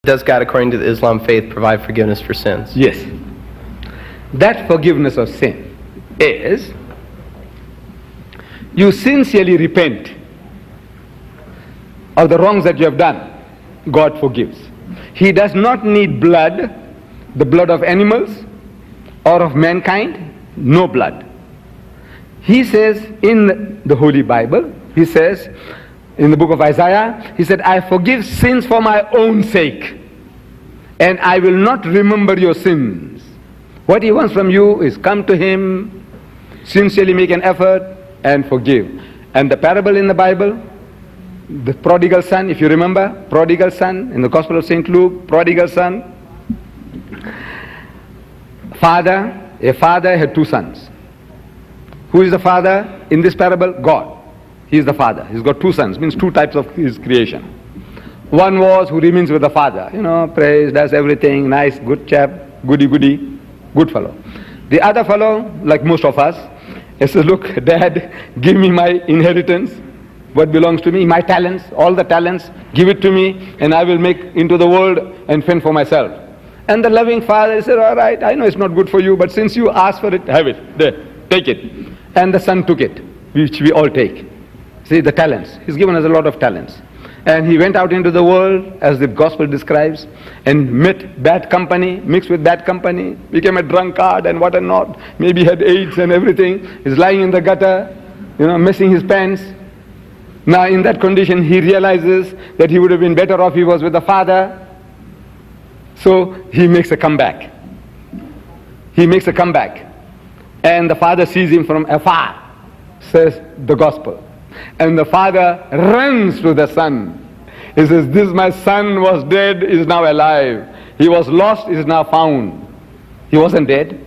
Does God, according to the Islam faith, provide forgiveness for sins? Yes. That forgiveness of sin is you sincerely repent of the wrongs that you have done. God forgives. He does not need blood, the blood of animals or of mankind, no blood. He says in the Holy Bible, he says in the book of Isaiah, he said, I forgive sins for my own sake, and I will not remember your sins. What he wants from you is come to him, sincerely make an effort, and forgive. And the parable in the Bible, the prodigal son, if you remember, prodigal son, in the Gospel of St. Luke, prodigal son, a father had two sons. Who is the father in this parable? God. He is the father. He's got two sons, means two types of his creation. One was who remains with the father, prays, does everything, nice, good chap, goody, good fellow. The other fellow, like most of us, he says, look, Dad, give me my inheritance, what belongs to me, my talents, all the talents, give it to me, and I will make into the world and fend for myself. And the loving father said, all right, I know it's not good for you, but since you asked for it, have it, there, take it. And the son took it, which we all take. See, the talents. He's given us a lot of talents. And he went out into the world, as the gospel describes, and met bad company, mixed with bad company, became a drunkard and what and not. Maybe had AIDS and everything. He's lying in the gutter, messing his pants. Now in that condition, he realizes that he would have been better off if he was with the father. So he makes a comeback. And the father sees him from afar, says the gospel. And the father runs to the son. He says, this my son was dead, is now alive. He was lost, is now found. He wasn't dead.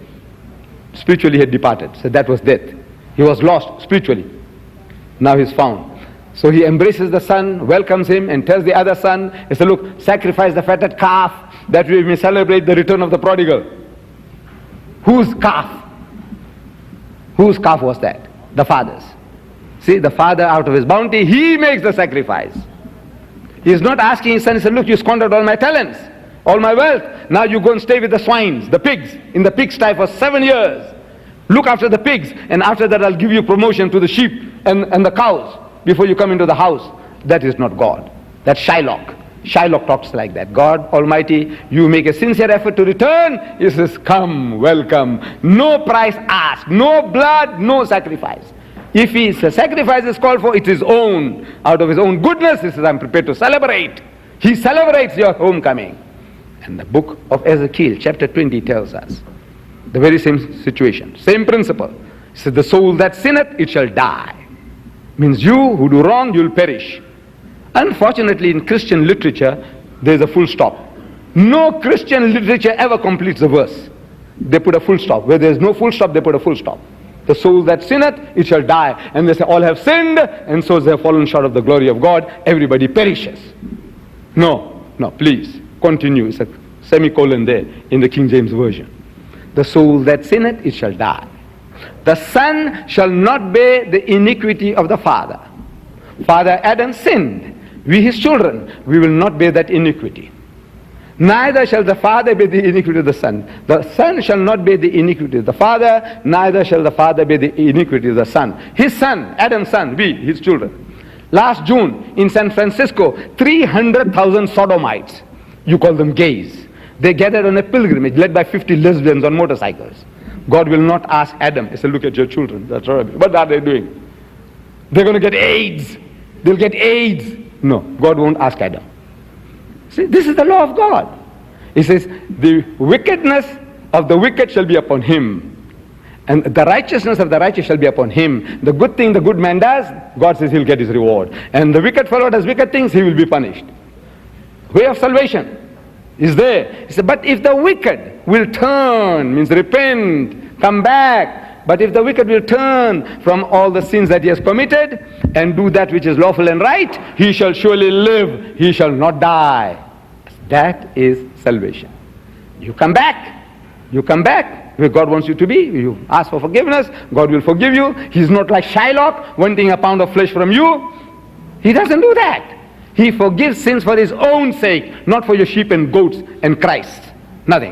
Spiritually he had departed. So that was death. He was lost spiritually. Now he's found. So he embraces the son, welcomes him, and tells the other son, he said, look, sacrifice the fatted calf that we may celebrate the return of the prodigal. Whose calf? Whose calf was that? The father's. See, the father, out of his bounty, he makes the sacrifice. He is not asking his son, he said, look, you squandered all my talents, all my wealth. Now you go and stay with the swines, the pigs, in the pigsty for 7 years. Look after the pigs, and after that I'll give you promotion to the sheep and the cows before you come into the house. That is not God. That's Shylock. Shylock talks like that. God Almighty, you make a sincere effort to return. He says, come, welcome. No price asked, no blood, no sacrifice. If his sacrifice is called for, it is own. Out of his own goodness, he says, I'm prepared to celebrate. He celebrates your homecoming. And the book of Ezekiel, chapter 20, tells us the very same situation, same principle. He says, the soul that sinneth, it shall die. Means you who do wrong, you'll perish. Unfortunately, in Christian literature, there's a full stop. No Christian literature ever completes the verse. They put a full stop. Where there's no full stop, they put a full stop. The soul that sinneth, it shall die. And they say, all have sinned, and so they have fallen short of the glory of God. Everybody perishes. No, please, continue. It's a semicolon there in the King James Version. The soul that sinneth, it shall die. The son shall not bear the iniquity of the father. Father Adam sinned. We his children, we will not bear that iniquity. Neither shall the father bear the iniquity of the son. The son shall not bear the iniquity of the father, neither shall the father bear the iniquity of the son. His son, Adam's son, we, his children. Last June in San Francisco, 300,000 sodomites, you call them gays, they gathered on a pilgrimage led by 50 lesbians on motorcycles. God will not ask Adam, he said, look at your children, that's right. What are they doing? They're going to get AIDS. They'll get AIDS. No, God won't ask Adam. See, this is the law of God. He says, the wickedness of the wicked shall be upon him, and the righteousness of the righteous shall be upon him. The good thing the good man does, God says he'll get his reward. And the wicked fellow does wicked things, he will be punished. Way of salvation is there. He said, but if the wicked will turn, means repent, come back. But if the wicked will turn from all the sins that he has committed and do that which is lawful and right, he shall surely live, he shall not die. That is salvation. You come back where God wants you to be. You ask for forgiveness, God will forgive you. He's not like Shylock wanting a pound of flesh from you. He doesn't do that. He forgives sins for his own sake, not for your sheep and goats and Christ. Nothing.